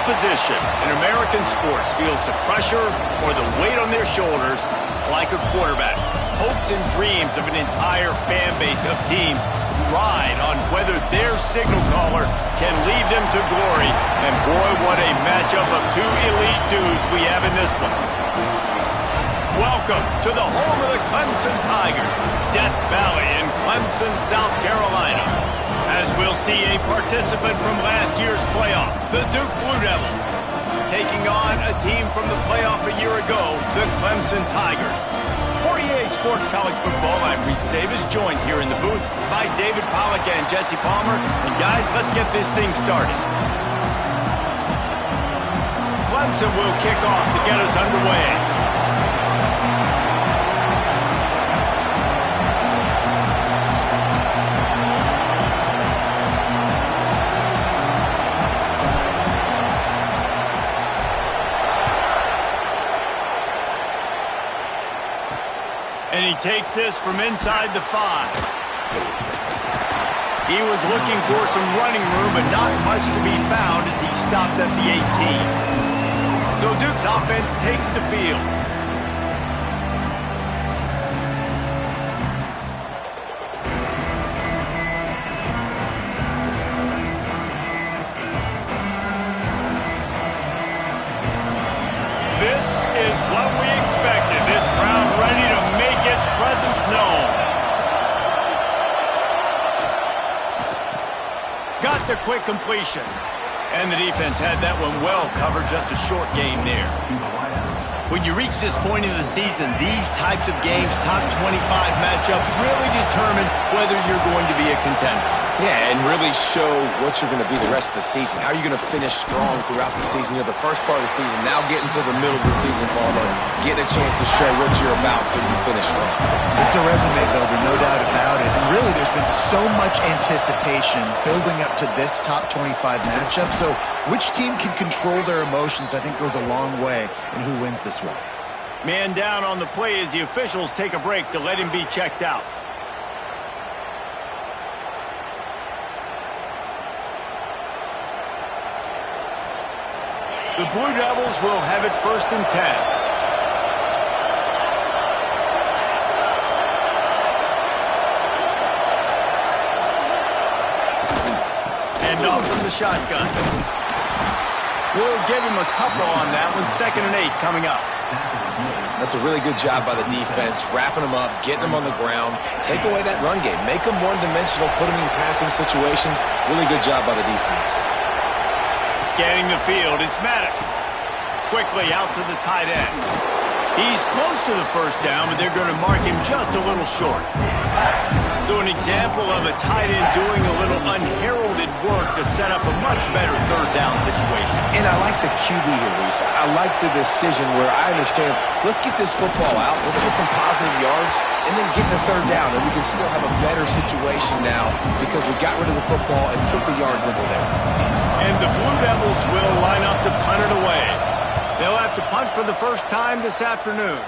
position in American sports feels the pressure or the weight on their shoulders like a quarterback. Hopes and dreams of an entire fan base of teams ride on whether their signal caller can lead them to glory. And boy, what a matchup of two elite dudes we have in this one. Welcome to the home of the Clemson Tigers, Death Valley in Clemson, South Carolina. As we'll see a participant from last year's playoff, the Duke Blue Devils, taking on a team from the playoff a year ago, the Clemson Tigers. For EA Sports College Football, I'm Reese Davis, joined here in the booth by David Pollack and Jesse Palmer. And guys, let's get this thing started. Clemson will kick off to get us underway. And he takes this from inside the 5. He was looking for some running room, but not much to be found as he stopped at the 18. So Duke's offense takes the field. This is what we expected. This crowd ready to make its presence known. Got the quick completion. And the defense had that one well covered, just a short game there. When you reach this point in the season, these types of games, top 25 matchups, really determine whether you're going to be a contender. Yeah, and really show what you're going to be the rest of the season. How are you going to finish strong throughout the season? You know, the first part of the season, now getting to the middle of the season, Palmer, getting a chance to show what you're about so you can finish strong. It's a resume builder, no doubt about it. And really, there's been so much anticipation building up to this top 25 matchup. So which team can control their emotions, I think, goes a long way in who wins this one. Man down on the play as the officials take a break to let him be checked out. The Blue Devils will have it 1st and 10. And off from the shotgun. We'll give him a couple on that one. 2nd and 8 coming up. That's a really good job by the defense, wrapping them up, getting them on the ground, take away that run game, make them one-dimensional, put them in passing situations. Really good job by the defense. Scanning the field, it's Maddox. Quickly out to the tight end. He's close to the 1st down, but they're going to mark him just a little short. So an example of a tight end doing a little unheralded work to set up a much better 3rd down situation. And I like the QB here, Reese. I like the decision where I understand, let's get this football out, let's get some positive yards, and then get to 3rd down, and we can still have a better situation now because we got rid of the football and took the yards that were there. And the Blue Devils will line up to punt it away. They'll have to punt for the first time this afternoon.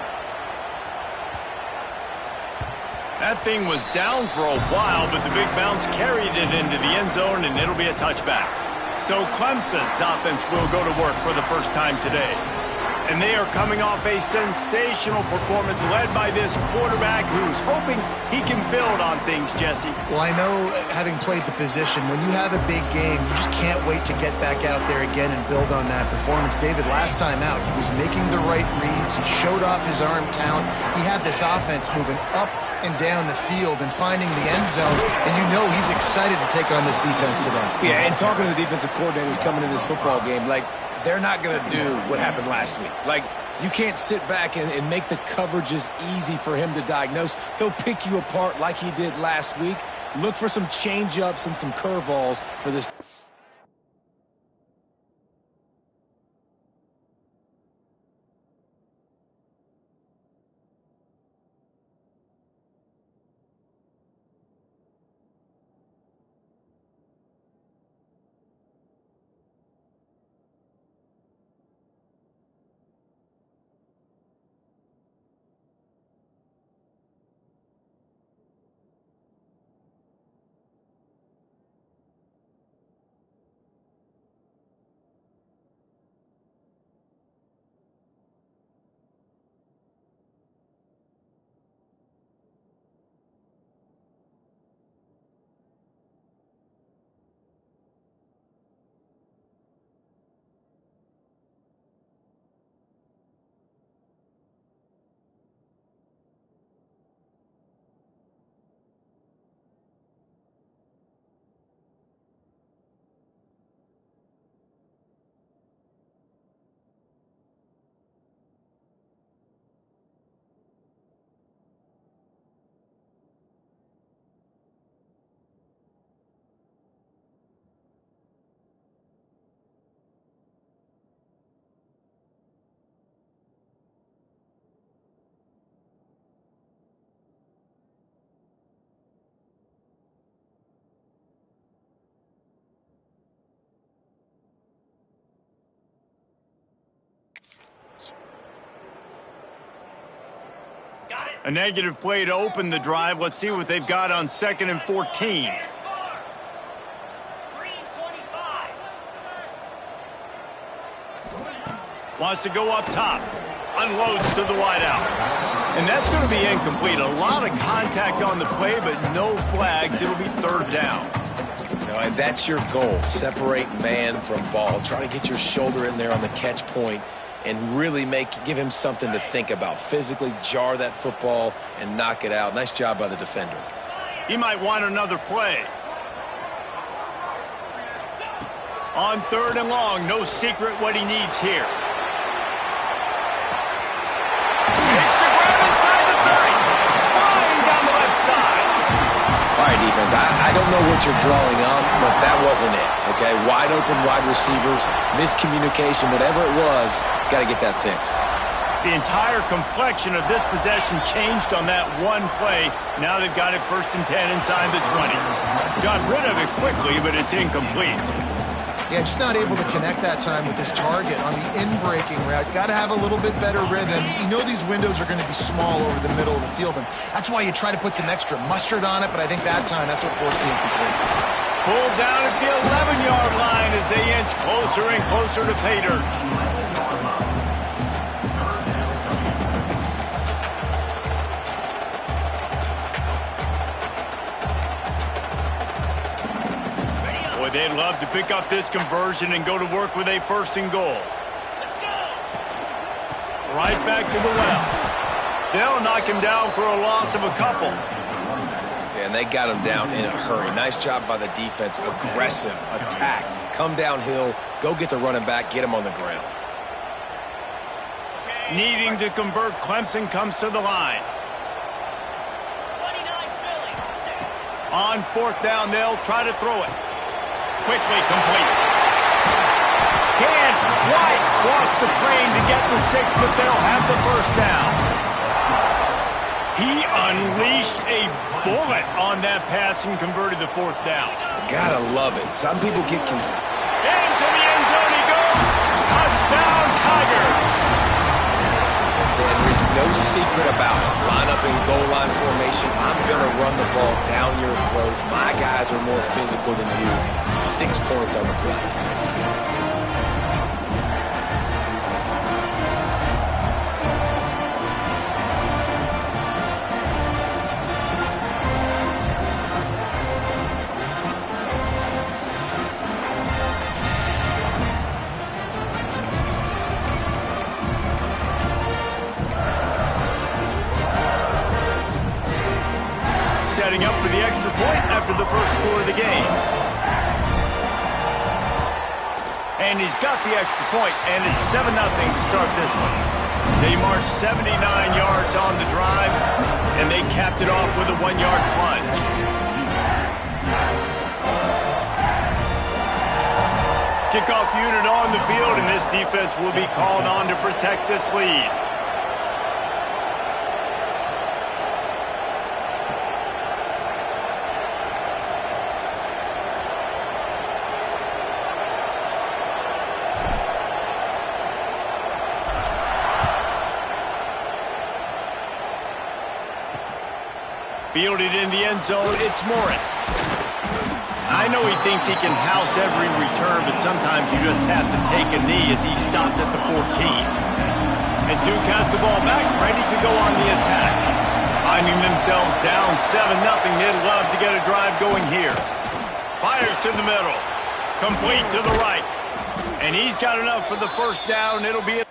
That thing was down for a while, but the big bounce carried it into the end zone, and it'll be a touchback. So Clemson's offense will go to work for the first time today. And they are coming off a sensational performance led by this quarterback who's hoping he can build on things, Jesse. Well, I know, having played the position, when you have a big game, you just can't wait to get back out there again and build on that performance. David, last time out, he was making the right reads. He showed off his arm talent. He had this offense moving up and down the field and finding the end zone. And you know he's excited to take on this defense today. Yeah, and talking to the defensive coordinators coming in this football game, like, they're not going to do what happened last week. Like, you can't sit back and make the coverages easy for him to diagnose. He'll pick you apart like he did last week. Look for some change-ups and some curveballs for this. A negative play to open the drive. Let's see what they've got on 2nd and 14. Wants to go up top. Unloads to the wideout. And that's going to be incomplete. A lot of contact on the play, but no flags. It'll be 3rd down. And that's your goal. Separate man from ball. Try to get your shoulder in there on the catch point and really give him something to think about. Physically jar that football and knock it out. Nice job by the defender. He might want another play. On 3rd and long, no secret what he needs here. Makes the grab inside the 30. Flying down the left side. All right, defense, I don't know what you're drawing up, but that wasn't it, okay? Wide open wide receivers, miscommunication, whatever it was, got to get that fixed. The entire complexion of this possession changed on that one play. Now they've got it 1st and 10 inside the 20. Got rid of it quickly, but it's incomplete. Yeah, just not able to connect that time with his target on the in-breaking route. Got to have a little bit better rhythm. You know these windows are going to be small over the middle of the field, and that's why you try to put some extra mustard on it, but I think that time that's what forced the incomplete. Pulled down at the 11-yard line as they inch closer and closer to pay dirt. They'd love to pick up this conversion and go to work with a 1st and goal. Let's go. Right back to the well. They'll knock him down for a loss of a couple. And they got him down in a hurry. Nice job by the defense. Aggressive attack. Come downhill. Go get the running back. Get him on the ground. Needing to convert, Clemson comes to the line. On 4th down, they'll try to throw it. Quickly complete. Can't quite cross the plane to get the 6, but they'll have the 1st down. He unleashed a bullet on that pass and converted the 4th down. Gotta love it. Some people get into the end zone he goes. Touchdown, Tigers. There is no secret about it. Line up in goal line formation. I'm going to run the ball down your throat. My guys are more physical than you. 6 points on the play. Setting up for the extra point after the 1st score of the game. And he's got the extra point, and it's 7-0 to start this one. They marched 79 yards on the drive, and they capped it off with a 1-yard plunge. Kickoff unit on the field, and this defense will be called on to protect this lead. Fielded in the end zone, it's Morris. I know he thinks he can house every return, but sometimes you just have to take a knee as he stopped at the 14. And Duke has the ball back, ready to go on the attack. Finding themselves down 7-0, they'd love to get a drive going here. Fires to the middle. Complete to the right. And he's got enough for the 1st down. It'll be a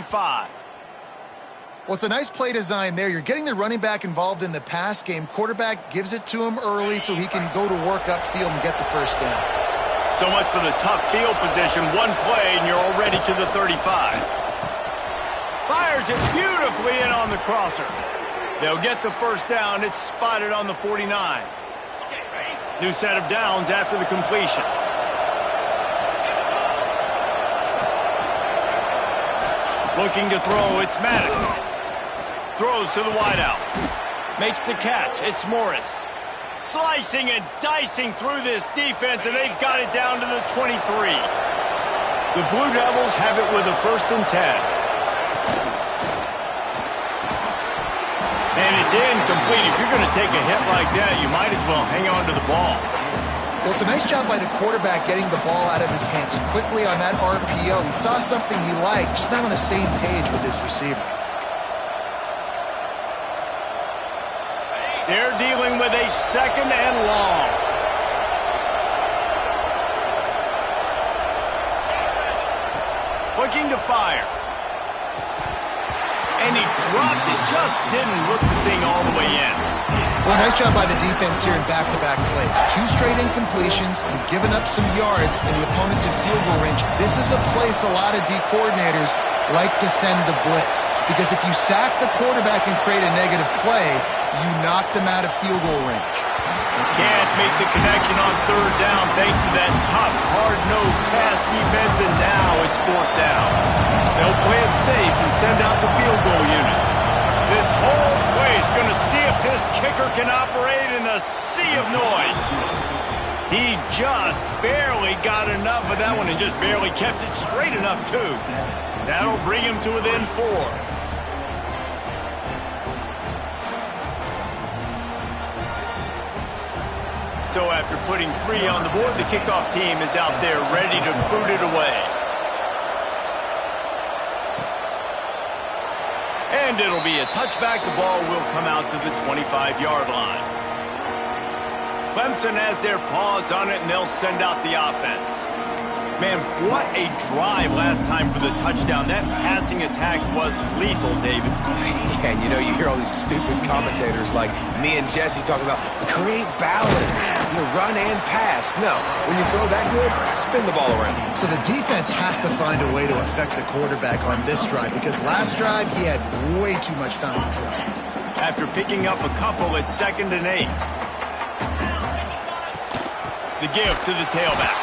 5. Well, it's a nice play design there. You're getting the running back involved in the pass game. Quarterback gives it to him early so he can go to work upfield and get the first down. So much for the tough field position. One play and you're already to the 35. Fires it beautifully in on the crosser. They'll get the first down. It's spotted on the 49. New set of downs after the completion. Looking to throw, it's Maddox. Throws to the wideout. Makes the catch. It's Morris. Slicing and dicing through this defense, and they've got it down to the 23. The Blue Devils have it with a 1st and 10. And it's incomplete. If you're going to take a hit like that, you might as well hang on to the ball. Well, it's a nice job by the quarterback getting the ball out of his hands quickly on that RPO. He saw something he liked, just not on the same page with his receiver. They're dealing with a 2nd and long. Looking to fire. And he dropped it, just didn't look the thing all the way in. Well, nice job by the defense here in back-to-back plays. 2 straight incompletions. You've given up some yards, and the opponent's in field goal range. This is a place a lot of D coordinators like to send the blitz. Because if you sack the quarterback and create a negative play, you knock them out of field goal range. Can't make the connection on 3rd down thanks to that tough, hard-nosed pass defense, and now it's 4th down. They'll play it safe and send out the field goal unit. This whole place going to see if this kicker can operate in the sea of noise. He just barely got enough of that one and just barely kept it straight enough, too. That'll bring him to within 4. So after putting 3 on the board, the kickoff team is out there ready to boot it away. And it'll be a touchback. The ball will come out to the 25-yard line. Clemson has their paws on it, and they'll send out the offense. Man, what a drive last time for the touchdown. That passing attack was lethal, David. Yeah, and you know, you hear all these stupid commentators like me and Jesse talking about create balance, run and pass. No, when you throw that good, spin the ball around. So the defense has to find a way to affect the quarterback on this drive because last drive he had way too much time to throw. After picking up a couple, it's 2nd and 8. The give to the tailback.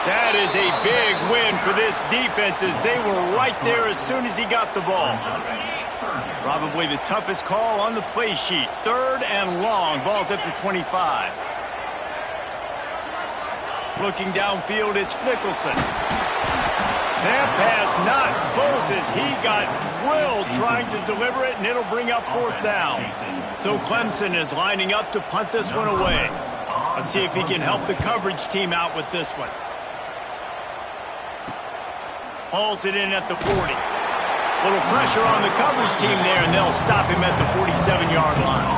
That is a big win for this defense as they were right there as soon as he got the ball. Probably the toughest call on the play sheet. 3rd and long. Ball's at the 25. Looking downfield, it's Nicholson. That pass not close as he got drilled trying to deliver it, and it'll bring up 4th down. So Clemson is lining up to punt this one away. Let's see if he can help the coverage team out with this one. Hauls it in at the 40. Little pressure on the coverage team there, and they'll stop him at the 47-yard line.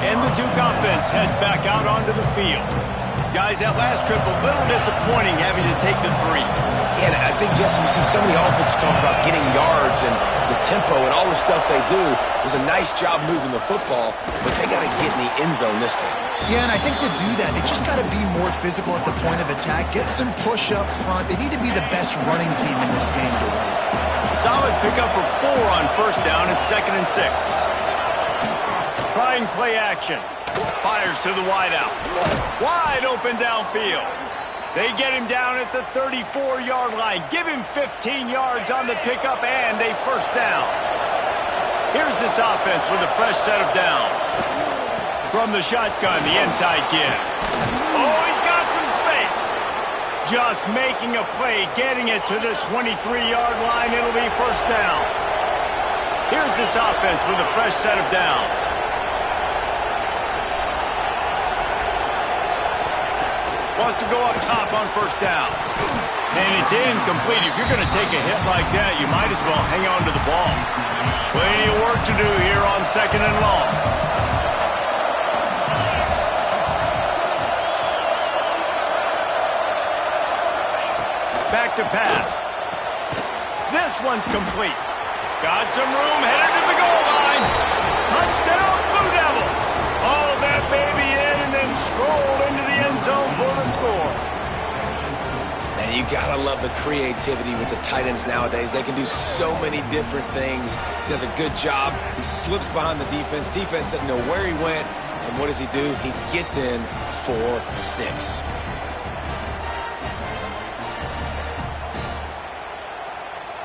And the Duke offense heads back out onto the field. Guys, that last trip, a little disappointing having to take the 3. Yeah, and I think, Jesse, you see so many offenses talk about getting yards and the tempo and all the stuff they do. It was a nice job moving the football, but they got to get in the end zone this time. Yeah, and I think to do that, they just got to be more physical at the point of attack, get some push up front. They need to be the best running team in this game to win. Solid pickup of 4 on 1st down. It's 2nd and 6. Trying play action. Fires to the wideout. Wide open downfield. They get him down at the 34-yard line. Give him 15 yards on the pickup and a 1st down. Here's this offense with a fresh set of downs. From the shotgun, the inside give. Oh, he's got some space. Just making a play, getting it to the 23-yard line. It'll be 1st down. Here's this offense with a fresh set of downs. Wants to go up top on 1st down. And it's incomplete. If you're going to take a hit like that, you might as well hang on to the ball. Plenty of work to do here on 2nd and long. Back to pass. This one's complete. Got some room, headed to the goal line. Touchdown, Blue Devils. All that baby in and then strolled into the end zone for the score. And you gotta love the creativity with the tight ends nowadays. They can do so many different things. He does a good job. He slips behind the defense. Defense doesn't know where he went. And what does he do? He gets in for 6.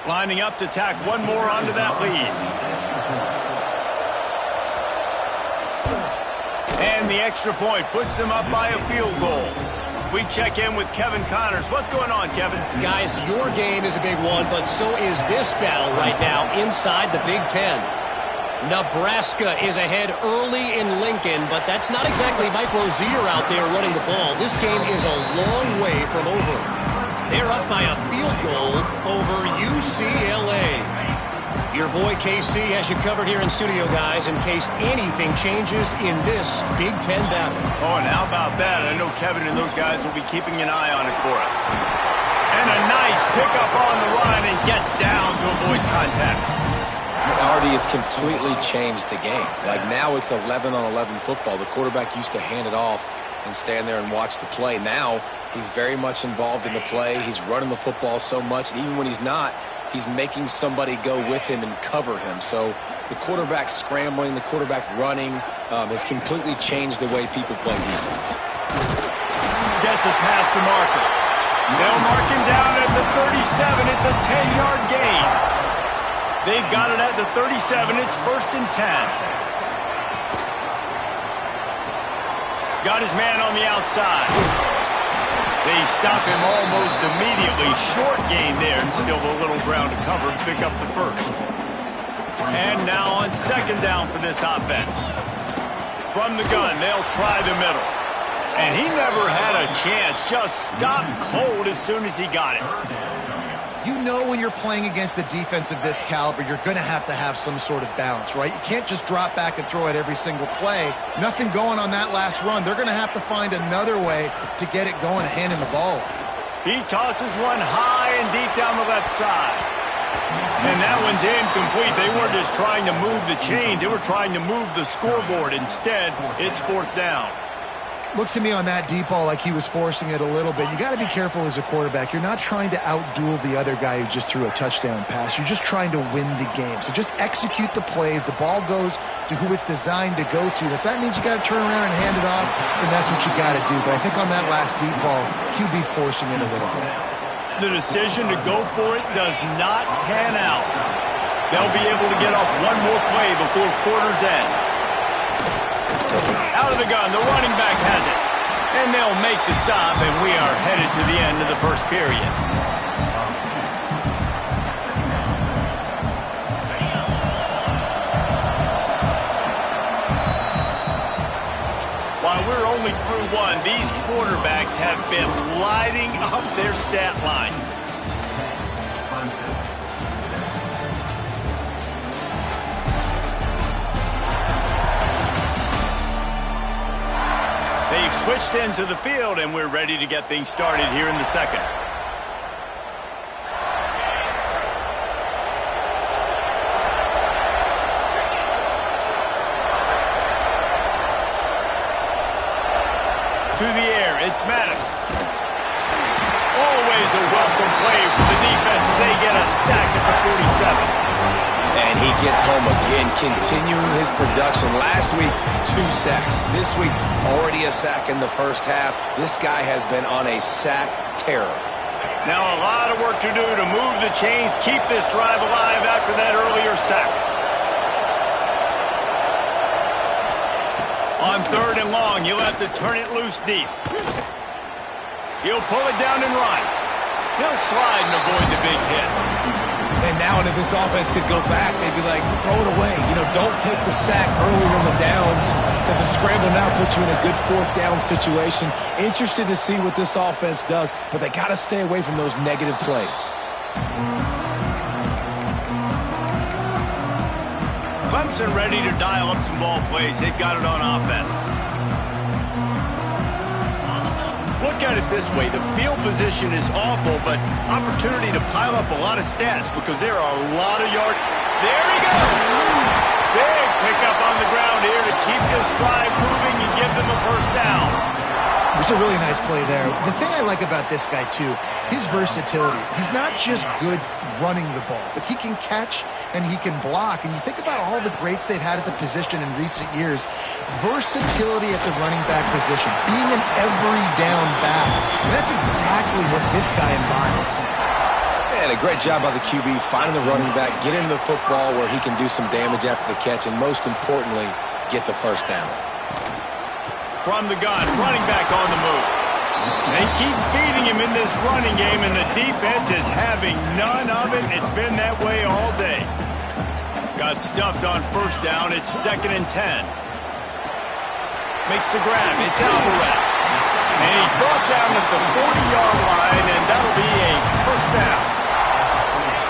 Lining up to tack one more onto that lead. And the extra point puts them up by a field goal. We check in with Kevin Connors. What's going on, Kevin? Guys, your game is a big one, but so is this battle right now inside the Big Ten. Nebraska is ahead early in Lincoln, but that's not exactly Mike Rozier out there running the ball. This game is a long way from over. They're up by a field goal over UCLA. Your boy KC has you covered here in studio, guys, in case anything changes in this Big Ten battle. Oh, and how about that? I know Kevin and those guys will be keeping an eye on it for us. And a nice pickup on the run and gets down to avoid contact. Already, it's completely changed the game. Like now it's 11-on-11 football. The quarterback used to hand it off and stand there and watch the play. Now he's very much involved in the play. He's running the football so much, and even when he's not, he's making somebody go with him and cover him. So the quarterback scrambling, the quarterback running has completely changed the way people play defense. Gets it past the marker. They'll mark him down at the 37. It's a 10-yard gain. They've got it at the 37. It's 1st and 10. Got his man on the outside. They stop him almost immediately. Short gain there, and still a little ground to cover to pick up the first. And now on 2nd down for this offense. From the gun, they'll try the middle. And he never had a chance. Just stopped cold as soon as he got it. You know when you're playing against a defense of this caliber, you're going to have some sort of balance, right? You can't just drop back and throw it every single play. Nothing going on that last run. They're going to have to find another way to get it going and handing the ball off. He tosses one high and deep down the left side. And that one's incomplete. They weren't just trying to move the chains. They were trying to move the scoreboard. Instead, it's 4th down. Looks to me on that deep ball like he was forcing it a little bit. You got to be careful as a quarterback. You're not trying to outduel the other guy who just threw a touchdown pass. You're just trying to win the game. So just execute the plays. The ball goes to who it's designed to go to. If that means you got to turn around and hand it off, then that's what you got to do. But I think on that last deep ball, QB forcing it a little bit. The decision to go for it does not pan out. They'll be able to get off one more play before quarter's end. Out of the gun, the running back has it. And they'll make the stop, and we are headed to the end of the first period. While we're only through one, these quarterbacks have been lighting up their stat lines. They've switched into the field, and we're ready to get things started here in the second. To the air, it's Maddox. Always a welcome play for the defense as they get a sack at the 47. And he gets home again, continuing his production. Last week, 2 sacks. This week, already a sack in the first half. This guy has been on a sack terror. Now a lot of work to do to move the chains, keep this drive alive after that earlier sack. On 3rd and long, you'll have to turn it loose deep. He'll pull it down and run. He'll slide and avoid the big hit. And now if this offense could go back, they'd be like, throw it away. You know, don't take the sack earlier in the downs because the scramble now puts you in a good 4th down situation. Interested to see what this offense does, but they got to stay away from those negative plays. Clemson ready to dial up some ball plays. They've got it on offense. Look at it this way. The field position is awful, but opportunity to pile up a lot of stats because there are a lot of yards. There he goes. Big pickup on the ground here to keep this drive moving and give them a first down. It was a really nice play there. The thing I like about this guy, too, his versatility. He's not just good running the ball, but he can catch and he can block. And you think about all the greats they've had at the position in recent years. Versatility at the running back position, being an every down back. And that's exactly what this guy embodies. And a great job by the QB finding the running back, getting the football where he can do some damage after the catch, and most importantly, get the first down. From the gun, running back on the move. They keep feeding him in this running game, and the defense is having none of it. It's been that way all day. Got stuffed on first down. It's 2nd and 10. Makes the grab. It's Alvarez. And he's brought down at the 40-yard line, and that'll be a first down.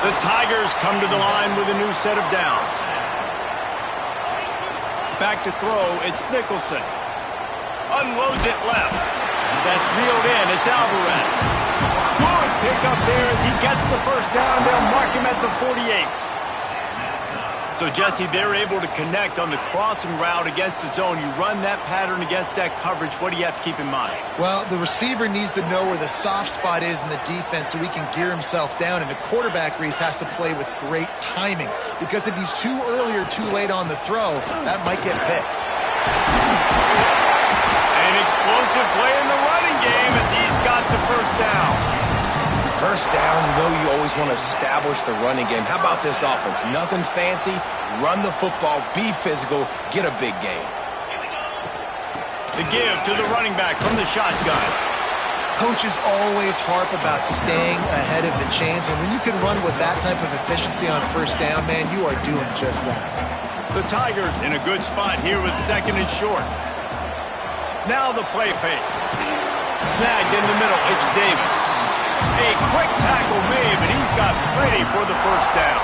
The Tigers come to the line with a new set of downs. Back to throw. It's Nicholson. Unloads it left. That's reeled in. It's Alvarez. Good pickup there as he gets the first down. They'll mark him at the 48. So, Jesse, they're able to connect on the crossing route against the zone. You run that pattern against that coverage. What do you have to keep in mind? Well, the receiver needs to know where the soft spot is in the defense so he can gear himself down. And the quarterback, Reese, has to play with great timing. Because if he's too early or too late on the throw, that might get picked. An explosive play in the running game as he's got the first down. First down, you know you always want to establish the running game. How about this offense? Nothing fancy. Run the football, be physical, get a big gain. The give to the running back from the shotgun. Coaches always harp about staying ahead of the chains, and when you can run with that type of efficiency on first down, man, you are doing just that. The Tigers in a good spot here with 2nd and short. Now the play fake. Snagged in the middle, it's Davis. A quick tackle made, but he's got plenty for the first down.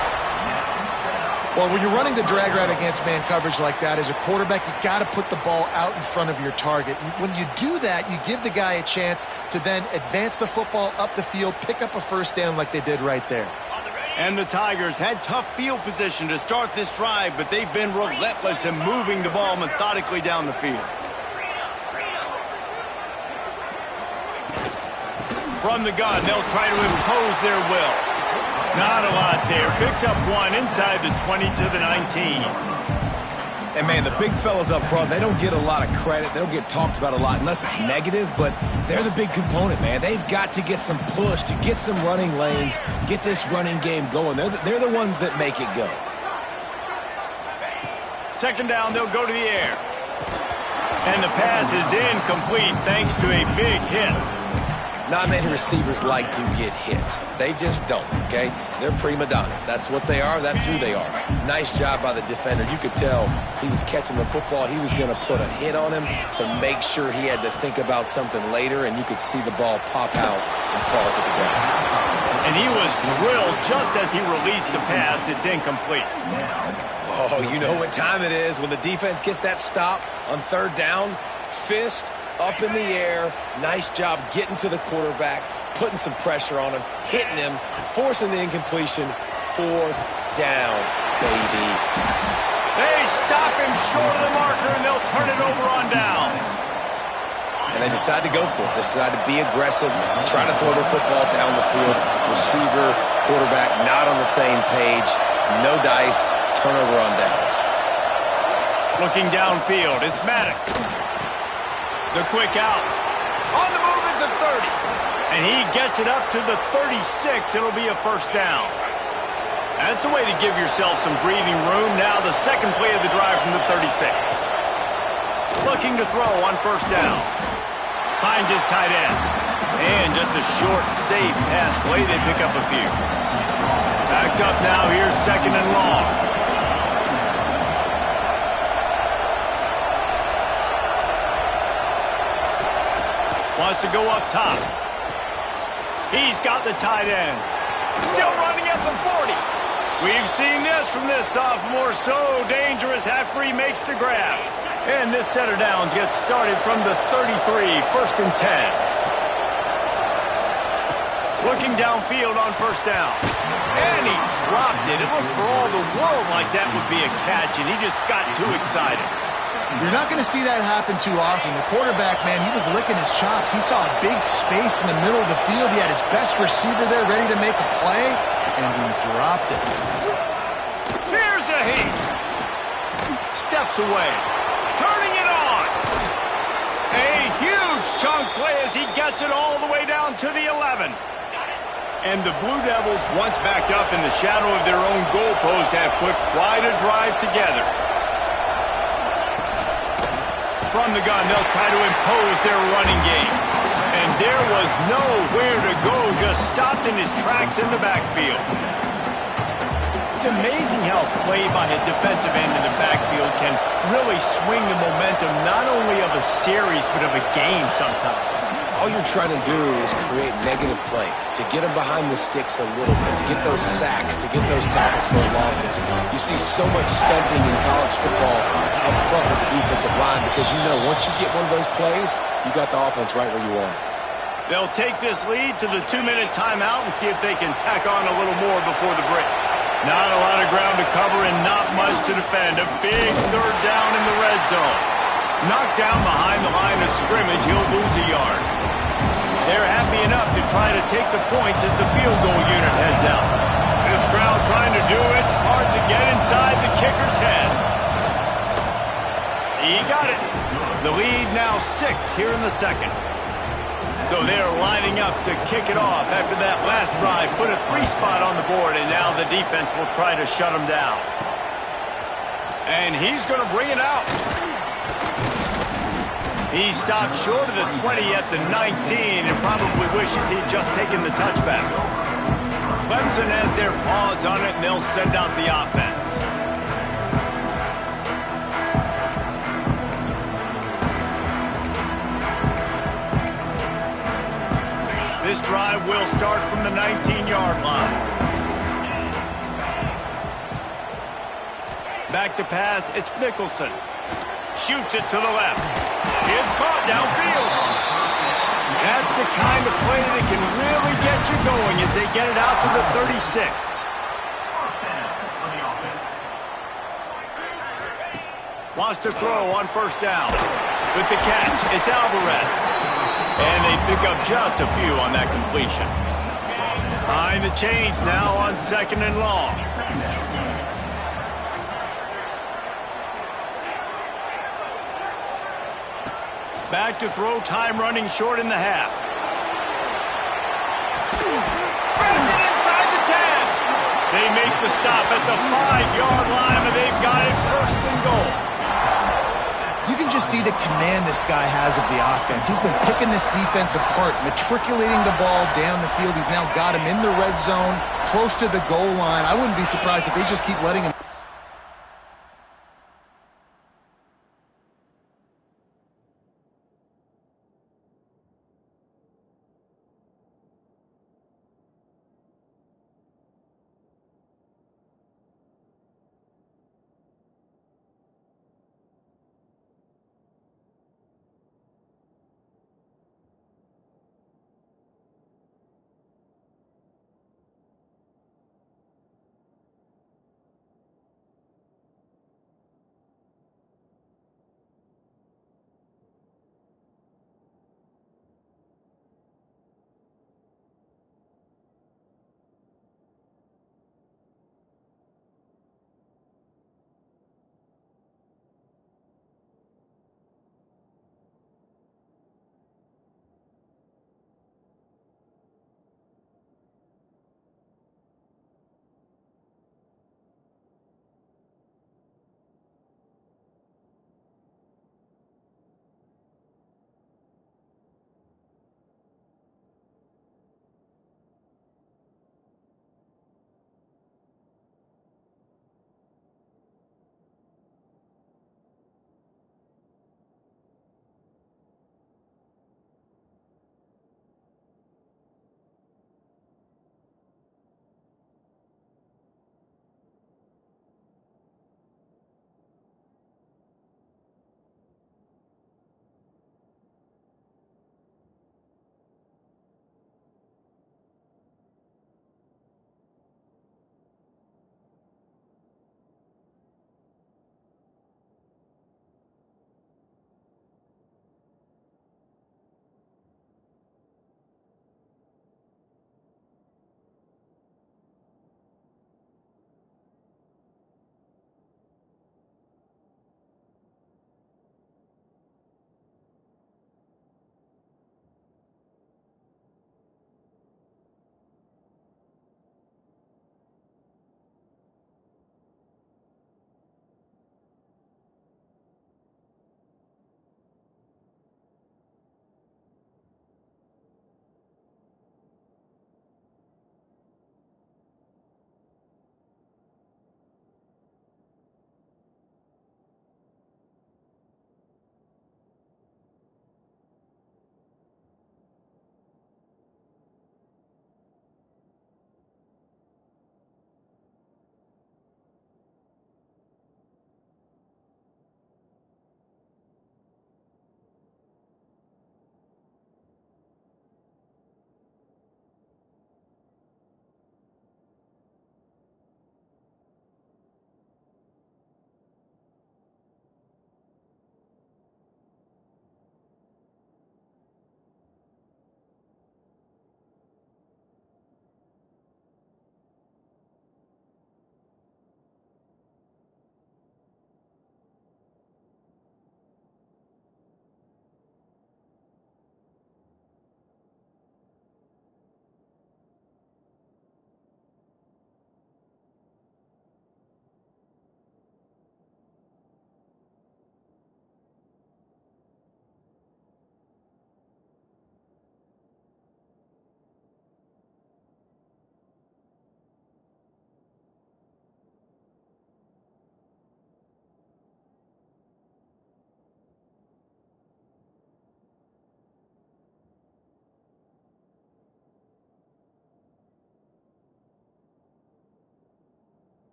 Well, when you're running the drag route against man coverage like that, as a quarterback, you got to put the ball out in front of your target. When you do that, you give the guy a chance to then advance the football up the field, pick up a first down like they did right there. And the Tigers had tough field position to start this drive, but they've been relentless in moving the ball methodically down the field. From the gun, they'll try to impose their will. Not a lot there. Picks up one inside the 20 to the 19. And, man, the big fellas up front, they don't get a lot of credit. They don't get talked about a lot unless it's negative, but they're the big component, man. They've got to get some push, to get some running lanes, get this running game going. They're the ones that make it go. 2nd down, they'll go to the air. And the pass is incomplete thanks to a big hit. Not many receivers like to get hit. They just don't, okay? They're prima donnas. That's what they are. That's who they are. Nice job by the defender. You could tell he was catching the football. He was going to put a hit on him to make sure he had to think about something later, and you could see the ball pop out and fall to the ground. And he was drilled just as he released the pass. It's incomplete. Oh, you know what time it is when the defense gets that stop on 3rd down. Fist up in the air. Nice job getting to the quarterback, putting some pressure on him, hitting him, forcing the incompletion. 4th down, baby. They stop him short of the marker, and they'll turn it over on downs. And they decide to go for it. They decide to be aggressive, try to throw the football down the field. Receiver, quarterback, not on the same page. No dice, turnover on downs. Looking downfield, it's Maddox. The quick out. On the move at the 30. And he gets it up to the 36. It'll be a first down. That's a way to give yourself some breathing room. Now the 2nd play of the drive from the 36. Looking to throw on first down. Finds his tight end. And just a short, safe pass play. They pick up a few. Backed up now. Here's 2nd and long. Wants to go up top. He's got the tight end. Still running at the 40. We've seen this from this sophomore. So dangerous after he makes the grab. And this set of downs gets started from the 33, 1st and 10. Looking downfield on first down. And he dropped it. It looked for all the world like that would be a catch, and he just got too excited. You're not going to see that happen too often. The quarterback, man, he was licking his chops. He saw a big space in the middle of the field. He had his best receiver there ready to make a play, and he dropped it. Here's a heat. Steps away. Turning it on. A huge chunk play as he gets it all the way down to the 11. And the Blue Devils, once backed up in the shadow of their own goalpost, have put quite a drive together. From the gun, they'll try to impose their running game. And there was nowhere to go, just stopped in his tracks in the backfield. It's amazing how a play by a defensive end in the backfield can really swing the momentum not only of a series, but of a game sometimes. All you're trying to do is create negative plays, to get them behind the sticks a little bit, to get those sacks, to get those tackles for losses. You see so much stunting in college football up front with the defensive line because you know once you get one of those plays, you got the offense right where you want it. They'll take this lead to the 2-minute timeout and see if they can tack on a little more before the break. Not a lot of ground to cover and not much to defend. A big third down in the red zone. Knocked down behind the line of scrimmage, he'll lose a yard. They're happy enough to try to take the points as the field goal unit heads out. This crowd trying to do its part to get inside the kicker's head. He got it. The lead now 6 here in the second. So they're lining up to kick it off after that last drive. Put a 3 spot on the board, and now the defense will try to shut them down. And he's going to bring it out. He stopped short of the 20 at the 19 and probably wishes he'd just taken the touchback. Clemson has their paws on it, and they'll send out the offense. This drive will start from the 19-yard line. Back to pass, it's Nicholson. Shoots it to the left. It's caught downfield. That's the kind of play that can really get you going as they get it out to the 36. Wants to throw on first down. With the catch, it's Alvarez. And they pick up just a few on that completion. Behind the chains now on 2nd and long. Back to throw, time running short in the half. Brings it inside the 10. They make the stop at the 5-yard line, and they've got it 1st and goal. You can just see the command this guy has of the offense. He's been picking this defense apart, matriculating the ball down the field. He's now got him in the red zone, close to the goal line. I wouldn't be surprised if they just keep letting him.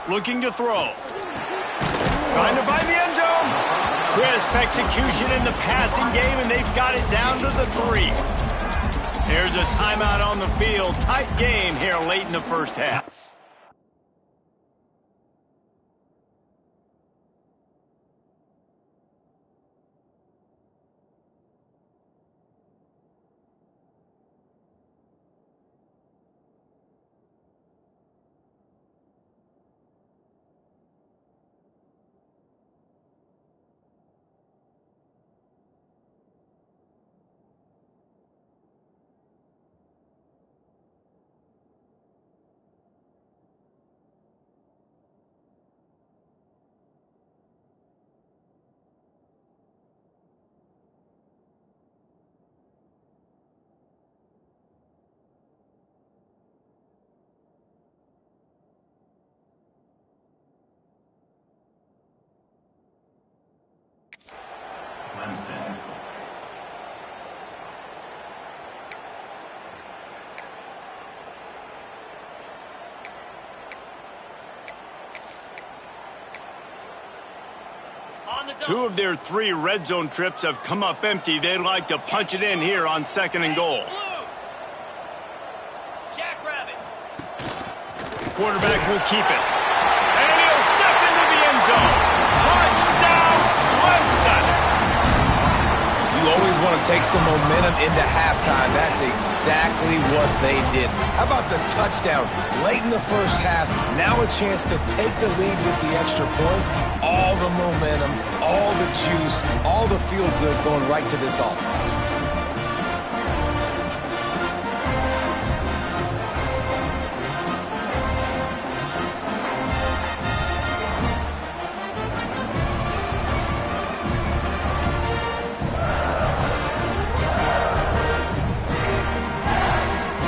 Looking to throw. Trying to find the end zone. Crisp execution in the passing game, and they've got it down to the 3. There's a timeout on the field. Tight game here late in the first half. Clemson. Two of their 3 red zone trips have come up empty. They'd like to punch it in here on 2nd and goal. Quarterback will keep it. And he'll step into the end zone. Touchdown, Clemson! You always want to take some momentum into halftime. That's exactly what they did. How about the touchdown late in the first half? Now a chance to take the lead with the extra point. All the momentum, all the juice, all the feel-good going right to this offense.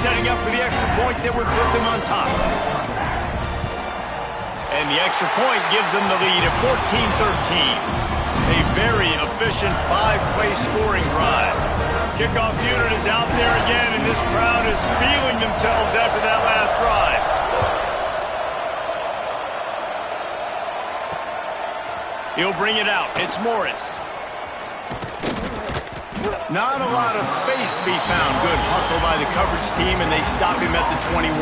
Setting up for the extra point that would put them on top. And the extra point gives them the lead at 14-13. A very efficient 5-play scoring drive. Kickoff unit is out there again, and this crowd is feeling themselves after that last drive. He'll bring it out. It's Morris. Not a lot of space to be found. Good hustle by the coverage team, and they stop him at the 21.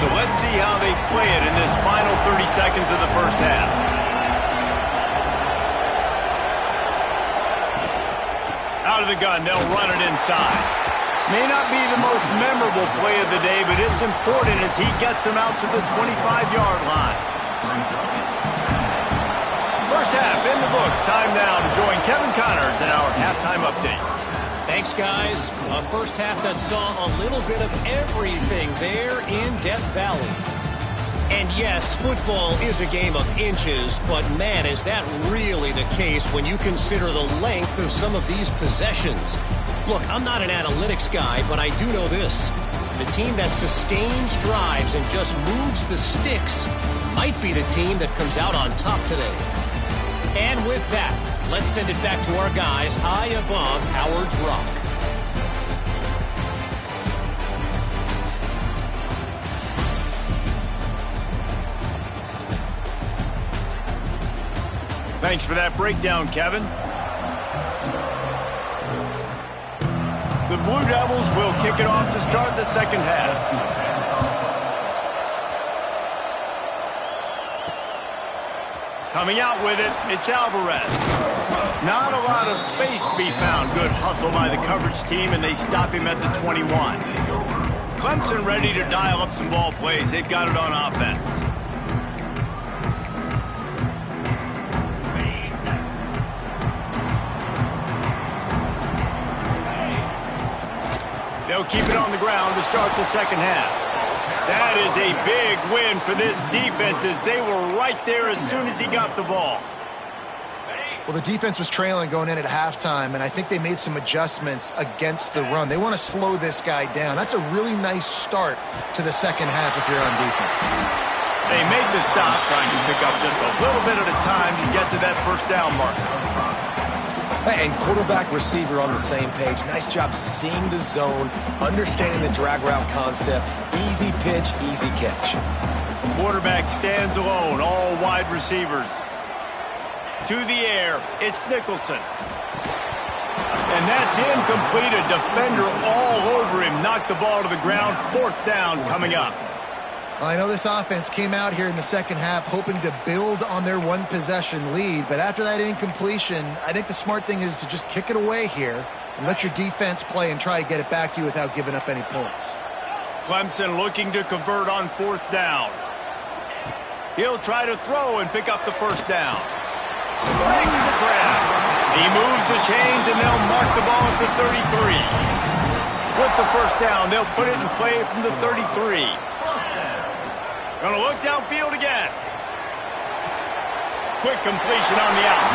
So let's see how they play it in this final 30 seconds of the first half. Out of the gun, they'll run it inside. May not be the most memorable play of the day, but it's important as he gets them out to the 25-yard line. First half in the books. Time now to join Kevin Connors in our halftime update. Thanks, guys. A first half that saw a little bit of everything there in Death Valley. And yes, football is a game of inches, but man, is that really the case when you consider the length of some of these possessions. Look, I'm not an analytics guy, but I do know this. The team that sustains drives and just moves the sticks might be the team that comes out on top today. And with that, let's send it back to our guys high above Howard's Rock. Thanks for that breakdown, Kevin. The Blue Devils will kick it off to start the second half. Coming out with it, it's Alvarez. Not a lot of space to be found. Good hustle by the coverage team, and they stop him at the 21. Clemson ready to dial up some ball plays. They've got it on offense. They'll keep it on the ground to start the second half. That is a big win for this defense as they were right there as soon as he got the ball. Well, the defense was trailing going in at halftime, and I think they made some adjustments against the run. They want to slow this guy down. That's a really nice start to the second half if you're on defense. They made the stop, trying to pick up just a little bit at a time to get to that first down marker. And quarterback receiver on the same page. Nice job seeing the zone, understanding the drag route concept. Easy pitch, easy catch. Quarterback stands alone, all wide receivers. To the air, it's Nicholson. And that's incomplete. A defender all over him. Knocked the ball to the ground. 4th down coming up. I know this offense came out here in the second half hoping to build on their one-possession lead, but after that incompletion, I think the smart thing is to just kick it away here and let your defense play and try to get it back to you without giving up any points. Clemson looking to convert on 4th down. He'll try to throw and pick up the 1st down. Breaks the grab. He moves the chains, and they'll mark the ball at the 33. With the 1st down, they'll put it in play from the 33. Gonna look downfield again. Quick completion on the out.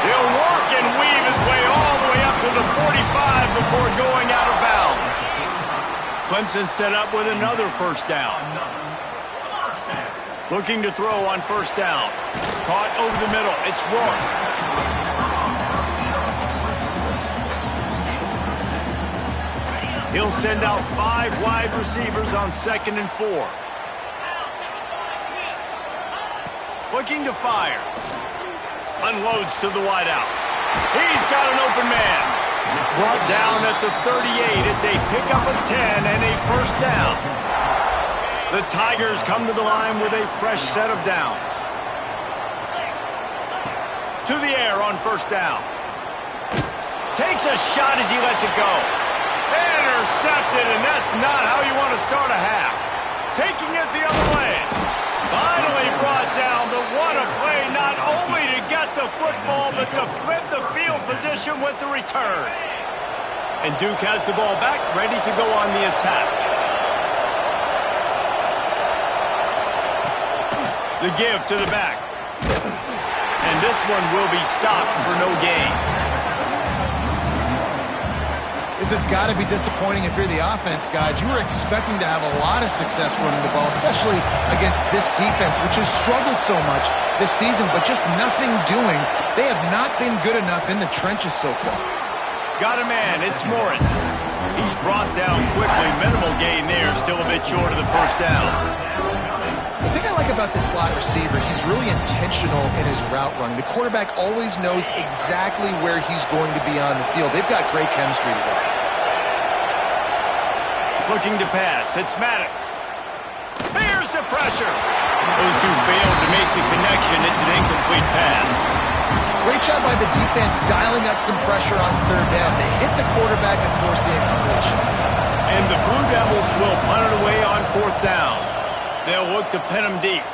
He'll work and weave his way all the way up to the 45 before going out of bounds. Clemson set up with another 1st down. Looking to throw on 1st down. Caught over the middle. It's Rourke. He'll send out 5 wide receivers on 2nd and 4. Looking to fire. Unloads to the wideout. He's got an open man. Brought down at the 38. It's a pickup of 10 and a 1st down. The Tigers come to the line with a fresh set of downs. To the air on 1st down. Takes a shot as he lets it go. Intercepted, and that's not how you want to start a half. Taking it the other way. Finally brought down, but what a play, not only to get the football, but to flip the field position with the return. And Duke has the ball back, ready to go on the attack. The give to the back. And this one will be stopped for no gain. This has got to be disappointing if you're the offense, guys. You were expecting to have a lot of success running the ball, especially against this defense, which has struggled so much this season, but just nothing doing. They have not been good enough in the trenches so far. Got a man. It's Morris. He's brought down quickly. Minimal gain there. Still a bit short of the 1st down. The thing I like about this slot receiver, he's really intentional in his route running. The quarterback always knows exactly where he's going to be on the field. They've got great chemistry together. Looking to pass. It's Maddox. Here's the pressure. Those two failed to make the connection. It's an incomplete pass. Great job by the defense dialing out some pressure on 3rd down. They hit the quarterback and forced the incompletion. And the Blue Devils will punt it away on 4th down. They'll look to pin him deep.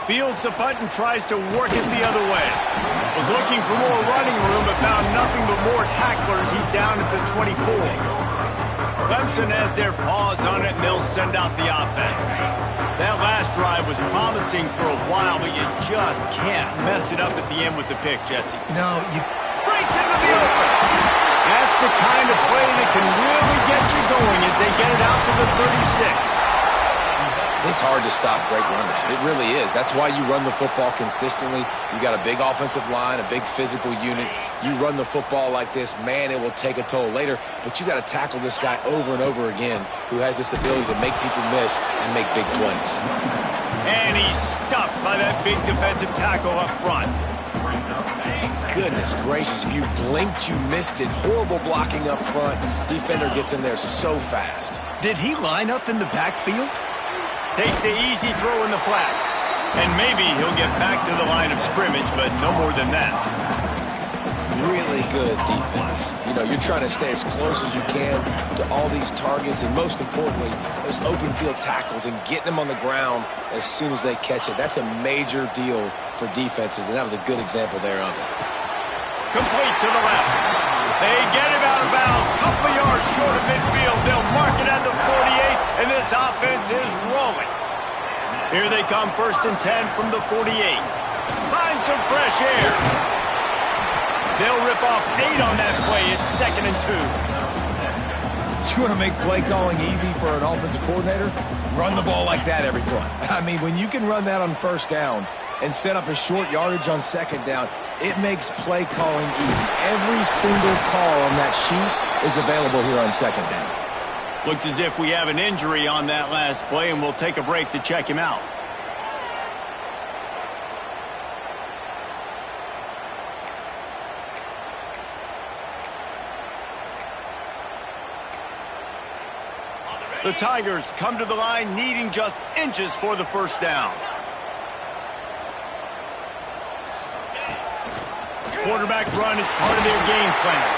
Fields the punt and tries to work it the other way. Was looking for more running room, but found nothing but more tacklers. He's down at the 24. Clemson has their paws on it, and they'll send out the offense. That last drive was promising for a while, but you just can't mess it up at the end with the pick, Jesse. No, you... Breaks into the open. That's the kind of play that can really get you going as they get it out to the 36. It's hard to stop great runners. It really is. That's why you run the football consistently. You got a big offensive line, a big physical unit. You run the football like this, man, it will take a toll later. But you got to tackle this guy over and over again who has this ability to make people miss and make big plays. And he's stuffed by that big defensive tackle up front. Goodness gracious, if you blinked, you missed it. Horrible blocking up front. Defender gets in there so fast. Did he line up in the backfield? Takes the easy throw in the flat. And maybe he'll get back to the line of scrimmage, but no more than that. Really good defense. You know, you're trying to stay as close as you can to all these targets, and most importantly, those open field tackles and getting them on the ground as soon as they catch it. That's a major deal for defenses, and that was a good example there of it. Complete to the left. They get him out of bounds. Couple of yards short of midfield. They'll mark it at the 48, and this offense is rolling. Here they come, 1st and 10 from the 48. Find some fresh air. They'll rip off 8 on that play. It's 2nd and 2. You want to make play calling easy for an offensive coordinator? Run the ball like that every play. I mean, when you can run that on 1st down and set up a short yardage on 2nd down, it makes play calling easy. Every single call on that sheet is available here on 2nd down. Looks as if we have an injury on that last play, and we'll take a break to check him out. The Tigers come to the line needing just inches for the first down. Quarterback run is part of their game plan.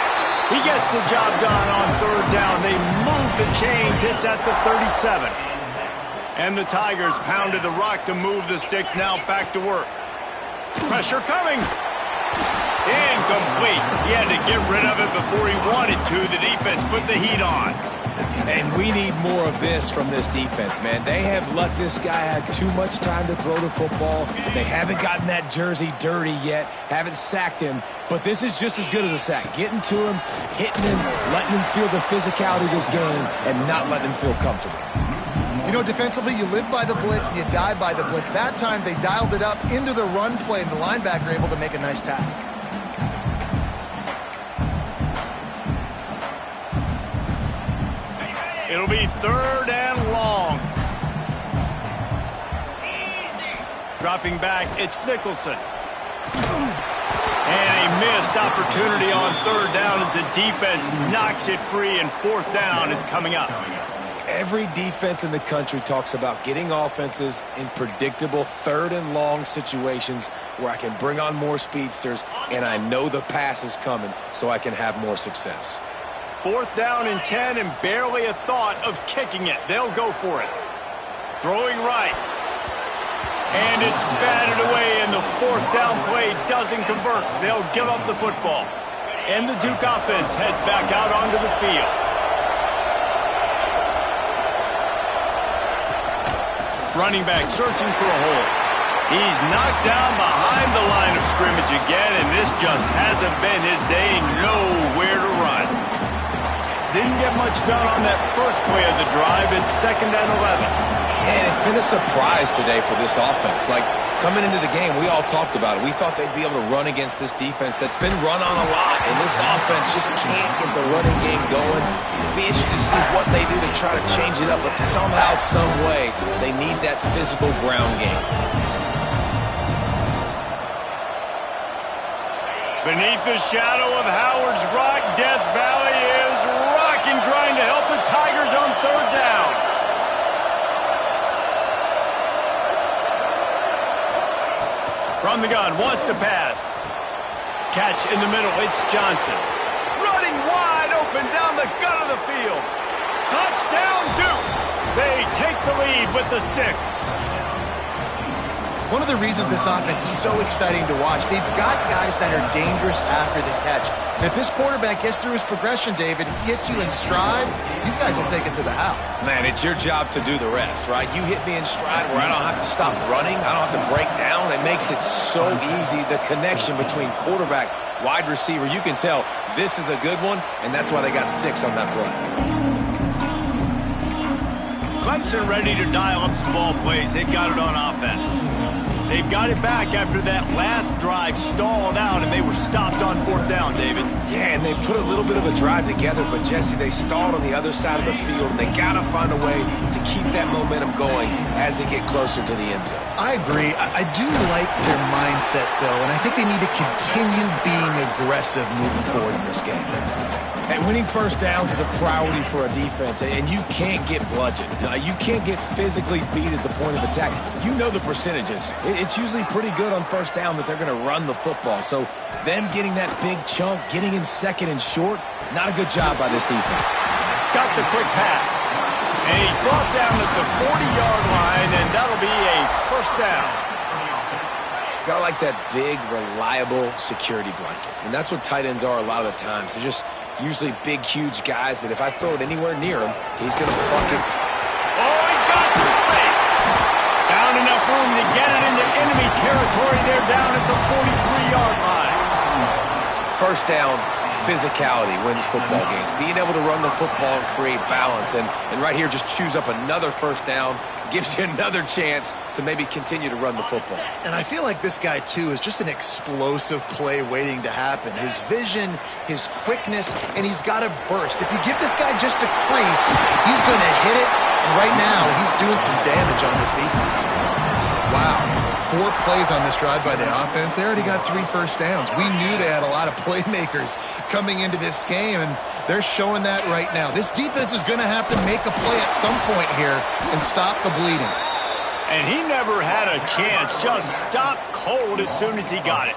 He gets the job done on third down. They move the chains. It's at the 37. And the Tigers pounded the rock to move the sticks. Now back to work. Pressure coming. Incomplete. He had to get rid of it before he wanted to. The defense put the heat on. And we need more of this from this defense, man. They have let this guy have too much time to throw the football. They haven't gotten that jersey dirty yet, haven't sacked him. But this is just as good as a sack. Getting to him, hitting him, letting him feel the physicality of this game, and not letting him feel comfortable. You know, defensively, you live by the blitz and you die by the blitz. That time, they dialed it up into the run play, and the linebacker able to make a nice tackle. It'll be third and long. Dropping back, it's Nicholson. And a missed opportunity on third down as the defense knocks it free, and fourth down is coming up. Every defense in the country talks about getting offenses in predictable third and long situations where I can bring on more speedsters and I know the pass is coming so I can have more success. Fourth down and 10, and barely a thought of kicking it. They'll go for it. Throwing right. And it's batted away, and the fourth down play doesn't convert. They'll give up the football. And the Duke offense heads back out onto the field. Running back searching for a hole. He's knocked down behind the line of scrimmage again, and this just hasn't been his day. Nowhere to run. Didn't get much done on that first play of the drive. It's 2nd and 11. And it's been a surprise today for this offense. Like, coming into the game, we all talked about it. We thought they'd be able to run against this defense that's been run on a lot, and this offense just can't get the running game going. It'll be interesting to see what they do to try to change it up, but somehow, some way, they need that physical ground game. Beneath the shadow of Howard's Rock, Death Valley is rocking, trying to help the Tigers on third down. From the gun, wants to pass. Catch in the middle, it's Johnson. Running wide open down the gut of the field. Touchdown, Duke. They take the lead with the 6. One of the reasons this offense is so exciting to watch, they've got guys that are dangerous after the catch. And if this quarterback gets through his progression, David, hits you in stride, these guys will take it to the house. Man, it's your job to do the rest, right? You hit me in stride where I don't have to stop running. I don't have to break down. It makes it so easy. The connection between quarterback, wide receiver, you can tell this is a good one, and that's why they got 6 on that play. Clemson ready to dial up some ball plays. They've got it on offense. They've got it back after that last drive stalled out, and they were stopped on fourth down, David. Yeah, and they put a little bit of a drive together, but, Jesse, they stalled on the other side of the field, and they got to find a way to keep that momentum going as they get closer to the end zone. I agree. I do like their mindset, though, and I think they need to continue being aggressive moving forward in this game. And winning first downs is a priority for a defense, and you can't get bludgeoned. You can't get physically beat at the point of attack. You know the percentages. It's usually pretty good on first down that they're going to run the football. So them getting that big chunk, getting in second and short, not a good job by this defense. Got the quick pass. And he's brought down at the 40-yard line, and that'll be a first down. Gotta like that big, reliable security blanket. And that's what tight ends are a lot of the times. They're just usually big, huge guys that if I throw it anywhere near him, he's going to fuck it. Oh, he's got some space. Found enough room to get it into enemy territory. They're down at the 43-yard line. First down, physicality wins football games. Being able to run the football and create balance. And right here, just choose up another first down. Gives you another chance to maybe continue to run the football. And I feel like this guy, too, is just an explosive play waiting to happen. His vision, his quickness, and he's got a burst. If you give this guy just a crease, he's going to hit it. And right now, he's doing some damage on this defense. Wow. 4 plays on this drive by the offense. They already got 3 first downs. We knew they had a lot of playmakers coming into this game, and they're showing that right now. This defense is going to have to make a play at some point here and stop the bleeding. And he never had a chance. Just stopped cold as soon as he got it.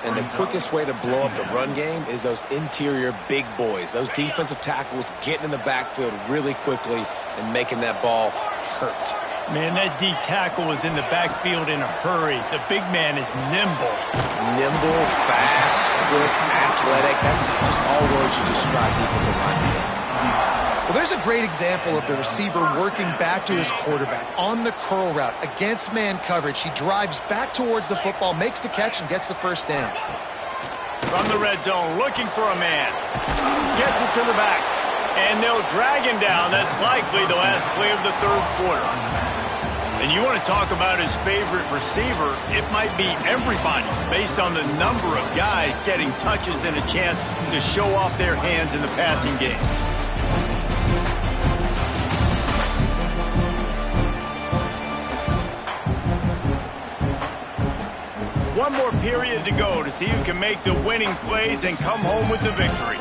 And the quickest way to blow up the run game is those interior big boys, those defensive tackles getting in the backfield really quickly and making that ball hurt. Man, that D tackle was in the backfield in a hurry. The big man is nimble. Nimble, fast, quick, athletic. That's just all words you describe defensive linemen. Well, there's a great example of the receiver working back to his quarterback on the curl route against man coverage. He drives back towards the football, makes the catch, and gets the first down. From the red zone, looking for a man. Gets it to the back. And they'll drag him down. That's likely the last play of the third quarter. And you want to talk about his favorite receiver, it might be everybody based on the number of guys getting touches and a chance to show off their hands in the passing game. One more period to go to see who can make the winning plays and come home with the victory.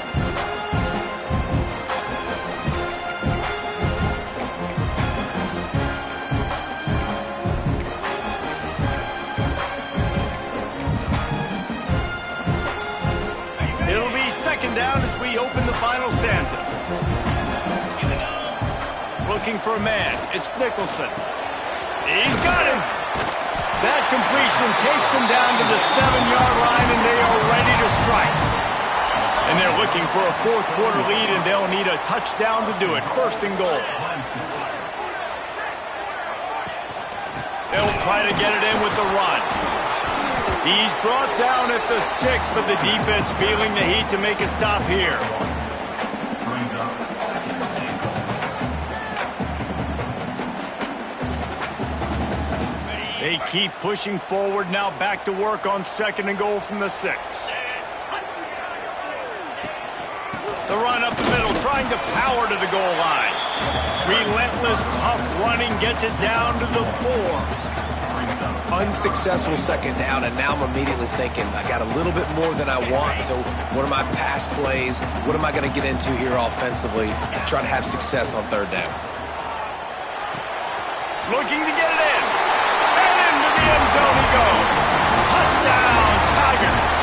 It'll be second down as we open the final stanza. Looking for a man. It's Nicholson. He's got him. That completion takes them down to the 7-yard line, and they are ready to strike. And they're looking for a fourth quarter lead, and they'll need a touchdown to do it. First and goal. They'll try to get it in with the run. He's brought down at the 6, but the defense feeling the heat to make a stop here. They keep pushing forward, now back to work on second and goal from the 6. The run up the middle, trying to power to the goal line. Relentless, tough running, gets it down to the 4. Unsuccessful second down, and now I'm immediately thinking, I got a little bit more than I want, so what are my pass plays? What am I going to get into here offensively to try to have success on third down? Looking to get it in. And into the end zone he goes. Touchdown, Tigers.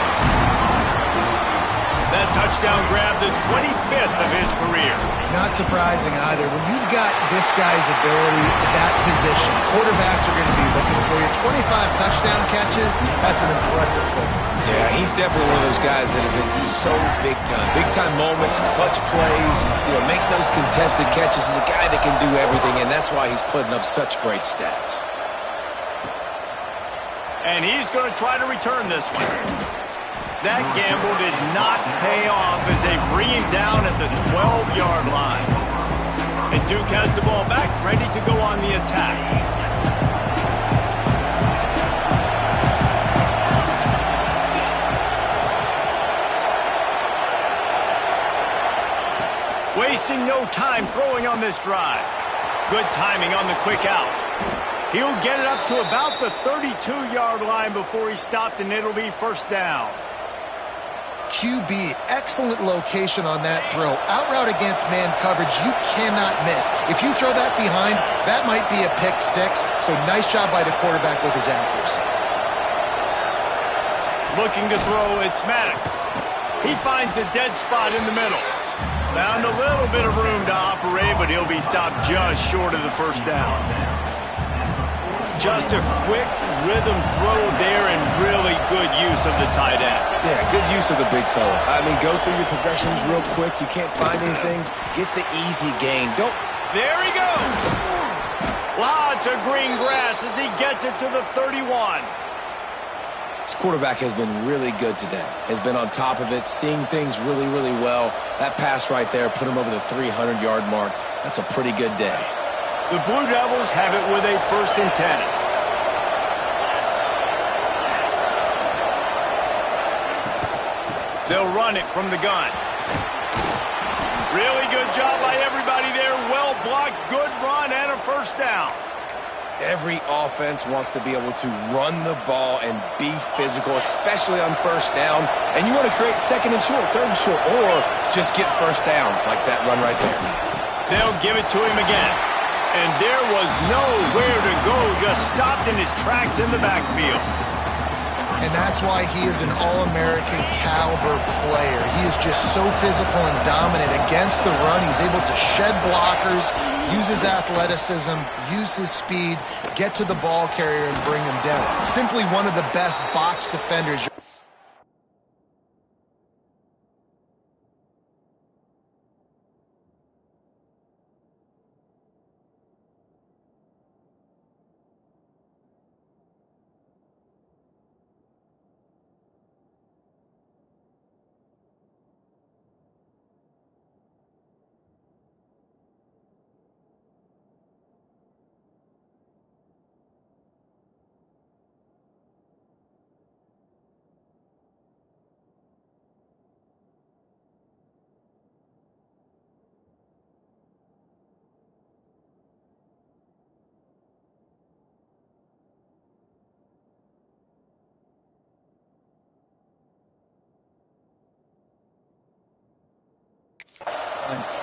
That touchdown grabbed the 25th of his career. Not surprising either. When you've got this guy's ability at that position, quarterbacks are going to be looking for you. 25 touchdown catches, that's an impressive thing. Yeah, he's definitely one of those guys that have been so big time. Big time moments, clutch plays, makes those contested catches. He's a guy that can do everything, and that's why he's putting up such great stats. And he's going to try to return this one. That gamble did not pay off as they bring him down at the 12-yard line. And Duke has the ball back, ready to go on the attack. Wasting no time throwing on this drive. Good timing on the quick out. He'll get it up to about the 32-yard line before he stopped, and it'll be first down. QB, excellent location on that throw. Out route against man coverage, you cannot miss. If you throw that behind, that might be a pick 6. So nice job by the quarterback with his accuracy. Looking to throw, it's Maddox. He finds a dead spot in the middle. Found a little bit of room to operate, but he'll be stopped just short of the first down. Just a quick rhythm throw there and really good use of the tight end. Yeah, good use of the big fella. I mean, go through your progressions real quick. You can't find anything. Get the easy gain. There he goes. Lots of green grass as he gets it to the 31. His quarterback has been really good today. Has been on top of it, seeing things really, really well. That pass right there put him over the 300-yard mark. That's a pretty good day. The Blue Devils have it with a 1st and 10. They'll run it from the gun. Really good job by everybody there. Well blocked, good run, and a 1st down. Every offense wants to be able to run the ball and be physical, especially on 1st down. And you want to create 2nd and short, 3rd and short, or just get 1st downs like that run right there. They'll give it to him again. And there was nowhere to go, just stopped in his tracks in the backfield. And that's why he is an All-American caliber player. He is just so physical and dominant against the run. He's able to shed blockers, use his athleticism, use his speed, get to the ball carrier and bring him down. Simply one of the best box defenders.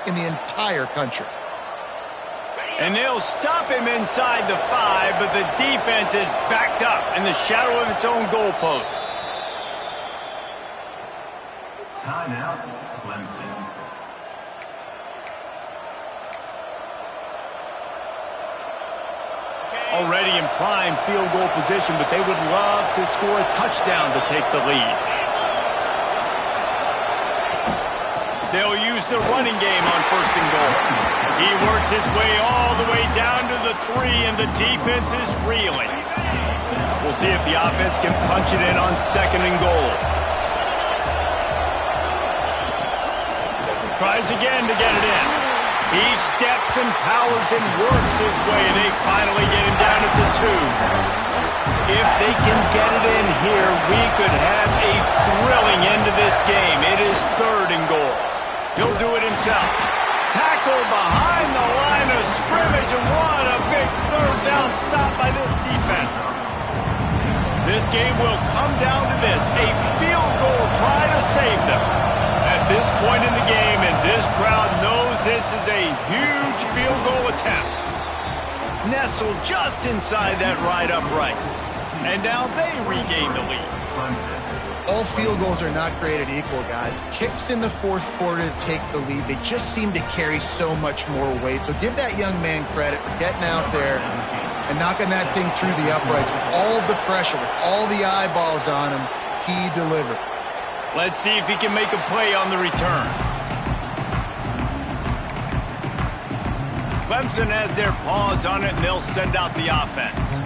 In the entire country. And they'll stop him inside the 5, but the defense is backed up in the shadow of its own goalpost. Timeout, Clemson. Already in prime field goal position, but they would love to score a touchdown to take the lead. They'll use the running game on 1st and goal. He works his way all the way down to the 3, and the defense is reeling. We'll see if the offense can punch it in on 2nd and goal. Tries again to get it in. He steps and powers and works his way, and they finally get him down at the 2. If they can get it in here, we could have a thrilling end to this game. It is 3rd and goal. He'll do it himself. Tackle behind the line of scrimmage, and what a big 3rd down stop by this defense. This game will come down to this, a field goal try to save them. At this point in the game, and this crowd knows this is a huge field goal attempt. Nestled just inside that right upright. And now they regain the lead. All field goals are not created equal, guys. Kicks in the 4th quarter to take the lead. They just seem to carry so much more weight. So give that young man credit for getting out there and knocking that thing through the uprights with all of the pressure, with all the eyeballs on him. He delivered. Let's see if he can make a play on the return. Clemson has their paws on it, and they'll send out the offense.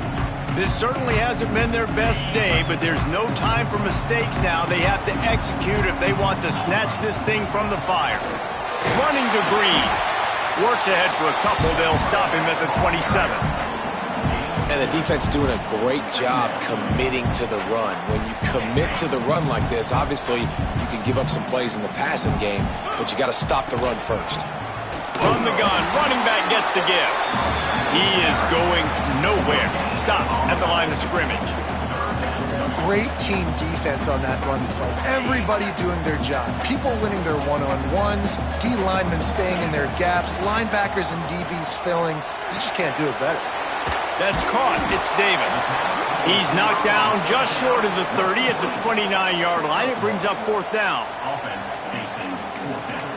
This certainly hasn't been their best day, but there's no time for mistakes now. They have to execute if they want to snatch this thing from the fire. Running to Green. Works ahead for a couple. They'll stop him at the 27. And the defense doing a great job committing to the run. When you commit to the run like this, obviously you can give up some plays in the passing game, but you got to stop the run first. From the gun, running back gets to give. He is going nowhere. Stop at the line of scrimmage. Great team defense on that run play. Everybody doing their job. People winning their one-on-ones, D linemen staying in their gaps, linebackers and DBs filling. You just can't do it better. That's caught. It's Davis. He's knocked down just short of the 30 at the 29-yard line. It brings up 4th down. Offense facing 4th down.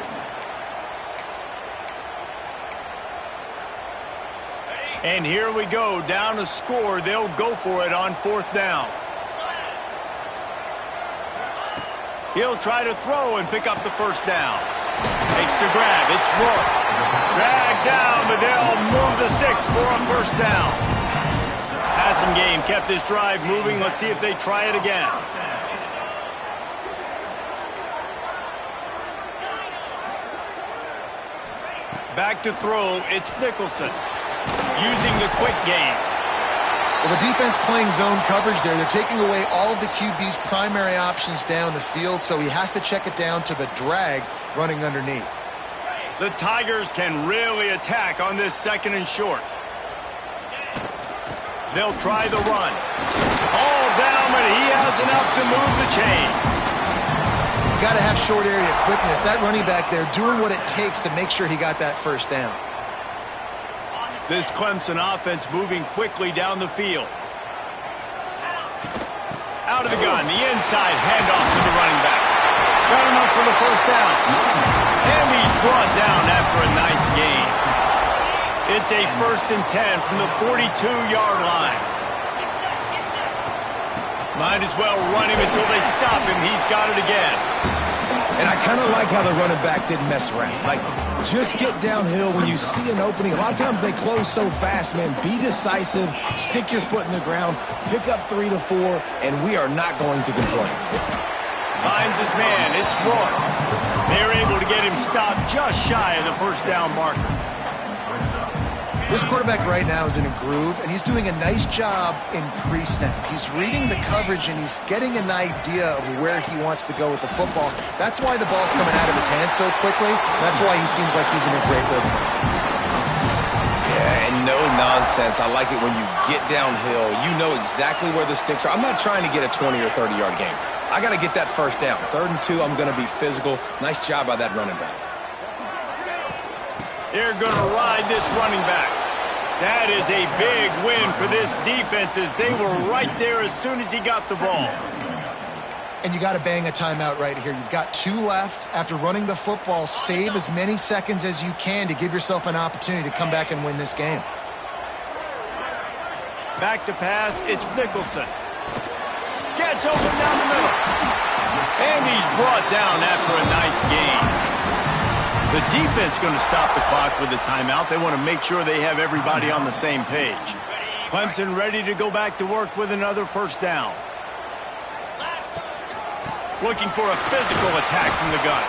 And here we go, down a score. They'll go for it on 4th down. He'll try to throw and pick up the 1st down. Takes the grab. It's Rourke. Dragged down, but they'll move the sticks for a 1st down. Has Passing game kept this drive moving. Let's see if they try it again. Back to throw, it's Nicholson. Using the quick game. Well, the defense playing zone coverage there. They're taking away all of the QB's primary options down the field, so he has to check it down to the drag running underneath. The Tigers can really attack on this second and short. They'll try the run. All down, but he has enough to move the chains. You got to have short area quickness. That running back there doing what it takes to make sure he got that first down. This Clemson offense moving quickly down the field. Out of the gun, the inside handoff to the running back. Got enough for the first down. And he's brought down after a nice gain. It's a 1st and 10 from the 42-yard line. Might as well run him until they stop him. He's got it again. And I kind of like how the running back didn't mess around. Like, just get downhill when you see an opening. A lot of times they close so fast, man. Be decisive, stick your foot in the ground, pick up 3 to 4, and we are not going to complain. Finds his man. It's Roy. They're able to get him stopped just shy of the first down marker. This quarterback right now is in a groove, and he's doing a nice job in pre-snap. He's reading the coverage, and he's getting an idea of where he wants to go with the football. That's why the ball's coming out of his hands so quickly. That's why he seems like he's in a great rhythm. Yeah, and no nonsense. I like it when you get downhill. You know exactly where the sticks are. I'm not trying to get a 20 or 30-yard gain. I got to get that first down. 3rd and 2, I'm going to be physical. Nice job by that running back. They're going to ride this running back. That is a big win for this defense as they were right there as soon as he got the ball. And you got to bang a timeout right here. You've got 2 left. After running the football, save as many seconds as you can to give yourself an opportunity to come back and win this game. Back to pass, it's Nicholson. Gets open down the middle. And he's brought down after a nice gain. The defense going to stop the clock with a timeout. They want to make sure they have everybody on the same page. Clemson ready to go back to work with another first down. Looking for a physical attack from the gun.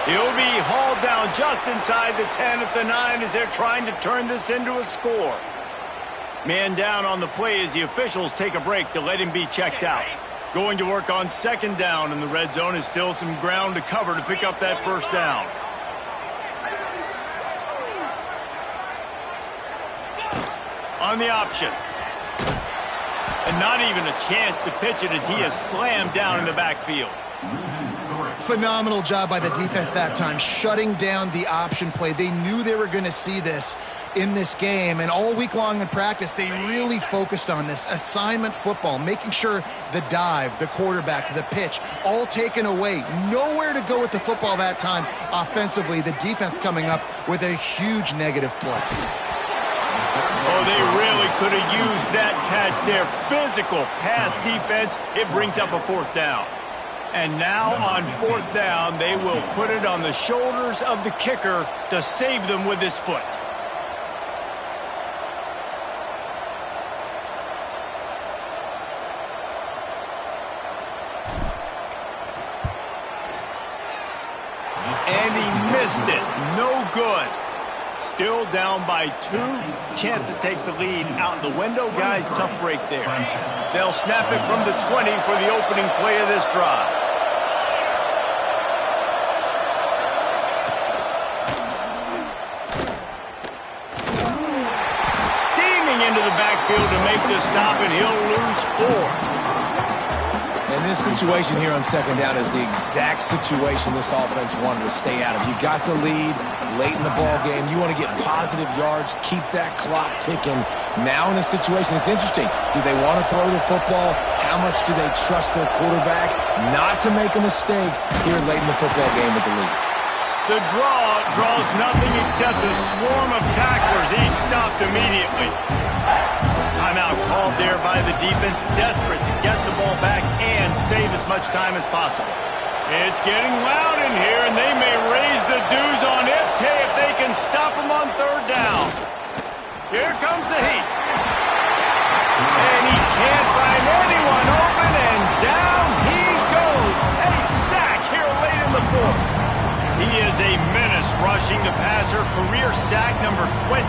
He'll be hauled down just inside the 10 at the 9 as they're trying to turn this into a score. Man down on the play as the officials take a break to let him be checked out. Going to work on 2nd down, and the red zone is still some ground to cover to pick up that first down. On the option. And not even a chance to pitch it as he is slammed down in the backfield. Phenomenal job by the defense that time, shutting down the option play. They knew they were going to see this in this game, and all week long in practice, they really focused on this assignment football, making sure the dive, the quarterback, the pitch, all taken away. Nowhere to go with the football that time offensively. The defense coming up with a huge negative play. Oh, they really could have used that catch there. Physical pass defense. It brings up a 4th down. And now on 4th down, they will put it on the shoulders of the kicker to save them with his foot. And he missed it. No good. Still down by 2. Chance to take the lead out the window. Guys, tough break there. They'll snap it from the 20 for the opening play of this drive. Steaming into the backfield to make the stop, and he'll lose 4. And this situation here on 2nd down is the exact situation this offense wanted to stay out of. You got the lead late in the ball game. You want to get positive yards, keep that clock ticking. Now in a situation, it's interesting. Do they want to throw the football? How much do they trust their quarterback not to make a mistake here late in the football game with the lead? The draw draws nothing except a swarm of tacklers. He's stopped immediately. Timeout called there by the defense, desperate to get the ball back and save as much time as possible. It's getting loud in here, and they may raise the dues on it if they can stop him on 3rd down. Here comes the heat. And rushing the passer, career sack number 20.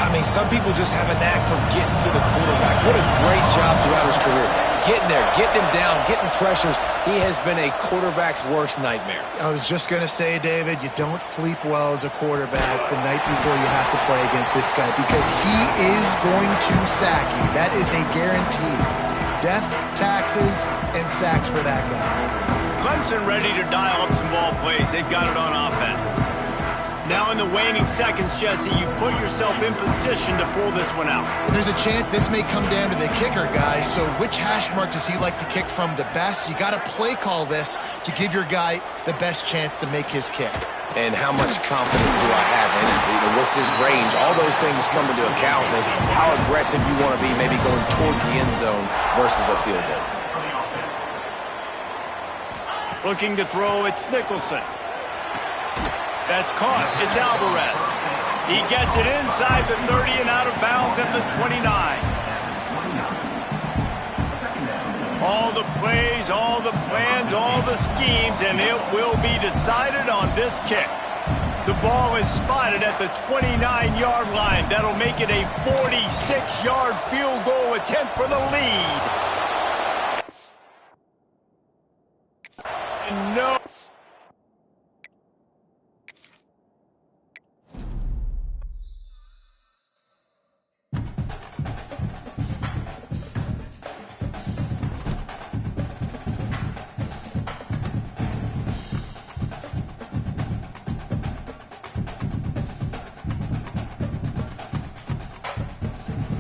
I mean, some people just have a knack for getting to the quarterback. What a great job throughout his career. Getting there, getting him down, getting pressures. He has been a quarterback's worst nightmare. I was just going to say, David, you don't sleep well as a quarterback the night before you have to play against this guy because he is going to sack you. That is a guarantee. Death, taxes, and sacks for that guy. Clemson ready to dial up some ball plays. They've got it on offense. Now in the waning seconds, Jesse, you've put yourself in position to pull this one out. There's a chance this may come down to the kicker, guys. So which hash mark does he like to kick from the best? You got to play call this to give your guy the best chance to make his kick. And how much confidence do I have in it? You know, what's his range? All those things come into account with how aggressive you want to be, maybe going towards the end zone versus a field goal. Looking to throw, it's Nicholson. That's caught. It's Alvarez. He gets it inside the 30 and out of bounds at the 29. All the plays, all the plans, all the schemes, and it will be decided on this kick. The ball is spotted at the 29-yard line. That'll make it a 46-yard field goal attempt for the lead. And no.